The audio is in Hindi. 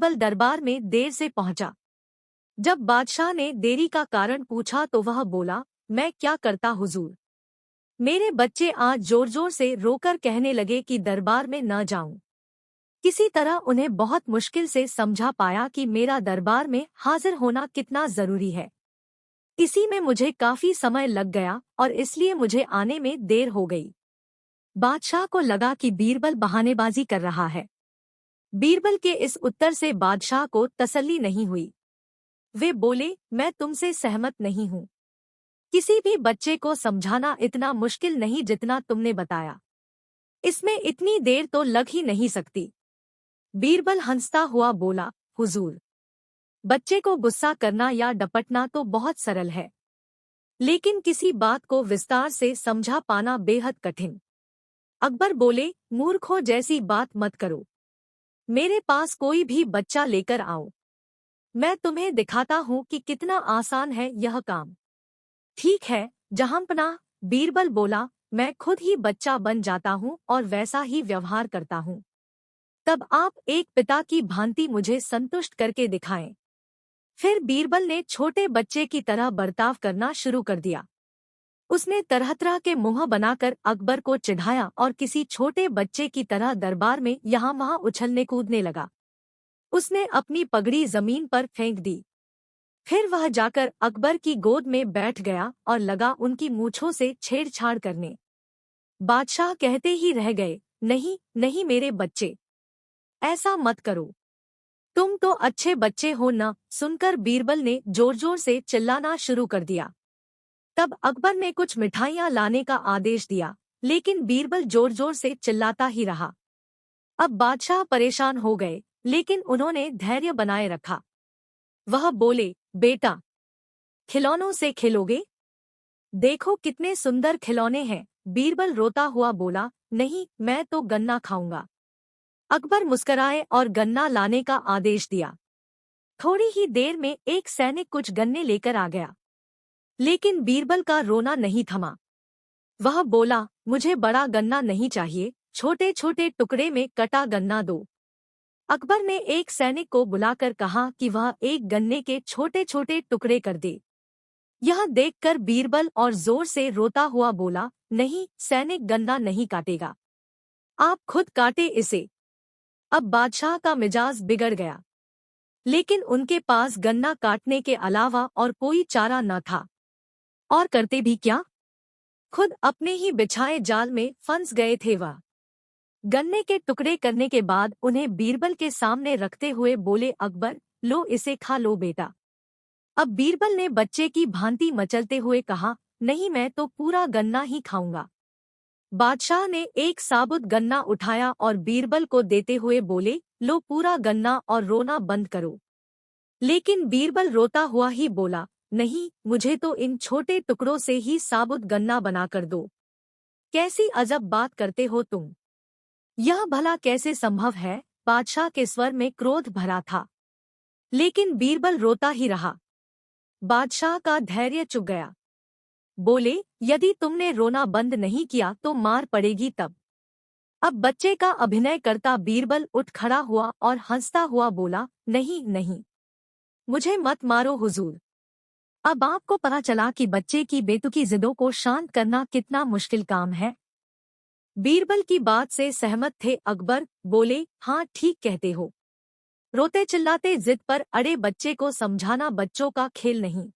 बीरबल दरबार में देर से पहुंचा। जब बादशाह ने देरी का कारण पूछा तो वह बोला, मैं क्या करता हुजूर। मेरे बच्चे आज जोर जोर से रोकर कहने लगे कि दरबार में न जाऊं। किसी तरह उन्हें बहुत मुश्किल से समझा पाया कि मेरा दरबार में हाजिर होना कितना जरूरी है। इसी में मुझे काफी समय लग गया और इसलिए मुझे आने में देर हो गई। बादशाह को लगा कि बीरबल बहानेबाजी कर रहा है। बीरबल के इस उत्तर से बादशाह को तसल्ली नहीं हुई। वे बोले, मैं तुमसे सहमत नहीं हूँ। किसी भी बच्चे को समझाना इतना मुश्किल नहीं जितना तुमने बताया। इसमें इतनी देर तो लग ही नहीं सकती। बीरबल हंसता हुआ बोला, हुजूर, बच्चे को गुस्सा करना या डपटना तो बहुत सरल है, लेकिन किसी बात को विस्तार से समझा पाना बेहद कठिन। अकबर बोले, मूर्खों जैसी बात मत करो। मेरे पास कोई भी बच्चा लेकर आओ, मैं तुम्हें दिखाता हूँ कि कितना आसान है यह काम। ठीक है जहांपनाह, बीरबल बोला, मैं खुद ही बच्चा बन जाता हूँ और वैसा ही व्यवहार करता हूँ। तब आप एक पिता की भांति मुझे संतुष्ट करके दिखाएं। फिर बीरबल ने छोटे बच्चे की तरह बर्ताव करना शुरू कर दिया। उसने तरह तरह के मुँह बनाकर अकबर को चिढ़ाया और किसी छोटे बच्चे की तरह दरबार में यहाँ वहाँ उछलने कूदने लगा। उसने अपनी पगड़ी जमीन पर फेंक दी। फिर वह जाकर अकबर की गोद में बैठ गया और लगा उनकी मूंछों से छेड़छाड़ करने। बादशाह कहते ही रह गए, नहीं नहीं मेरे बच्चे, ऐसा मत करो, तुम तो अच्छे बच्चे हो न। सुनकर बीरबल ने जोर जोर से चिल्लाना शुरू कर दिया। तब अकबर ने कुछ मिठाइयां लाने का आदेश दिया, लेकिन बीरबल जोर जोर से चिल्लाता ही रहा। अब बादशाह परेशान हो गए, लेकिन उन्होंने धैर्य बनाए रखा। वह बोले, बेटा, खिलौनों से खेलोगे? देखो कितने सुंदर खिलौने हैं। बीरबल रोता हुआ बोला, नहीं, मैं तो गन्ना खाऊंगा। अकबर मुस्कराए और गन्ना लाने का आदेश दिया। थोड़ी ही देर में एक सैनिक कुछ गन्ने लेकर आ गया, लेकिन बीरबल का रोना नहीं थमा। वह बोला, मुझे बड़ा गन्ना नहीं चाहिए, छोटे छोटे टुकड़े में कटा गन्ना दो। अकबर ने एक सैनिक को बुलाकर कहा कि वह एक गन्ने के छोटे छोटे टुकड़े कर दे। यह देखकर बीरबल और जोर से रोता हुआ बोला, नहीं, सैनिक गन्ना नहीं काटेगा, आप खुद काटे इसे। अब बादशाह का मिजाज बिगड़ गया, लेकिन उनके पास गन्ना काटने के अलावा और कोई चारा न था। और करते भी क्या, खुद अपने ही बिछाए जाल में फंस गए थे वह। गन्ने के टुकड़े करने के बाद उन्हें बीरबल के सामने रखते हुए बोले, अकबर, लो इसे खा लो बेटा। अब बीरबल ने बच्चे की भांति मचलते हुए कहा, नहीं, मैं तो पूरा गन्ना ही खाऊंगा। बादशाह ने एक साबुत गन्ना उठाया और बीरबल को देते हुए बोले, लो पूरा गन्ना और रोना बंद करो। लेकिन बीरबल रोता हुआ ही बोला, नहीं, मुझे तो इन छोटे टुकड़ों से ही साबुत गन्ना बनाकर दो। कैसी अजब बात करते हो तुम, यह भला कैसे संभव है? बादशाह के स्वर में क्रोध भरा था, लेकिन बीरबल रोता ही रहा। बादशाह का धैर्य चुक गया। बोले, यदि तुमने रोना बंद नहीं किया तो मार पड़ेगी तब। अब बच्चे का अभिनय करता बीरबल उठ खड़ा हुआ और हंसता हुआ बोला, नहीं नहीं, मुझे मत मारो हुजूर। अब आपको पता चला कि बच्चे की बेतुकी जिदों को शांत करना कितना मुश्किल काम है। बीरबल की बात से सहमत थे अकबर। बोले, हाँ ठीक कहते हो, रोते चिल्लाते जिद पर अड़े बच्चे को समझाना बच्चों का खेल नहीं।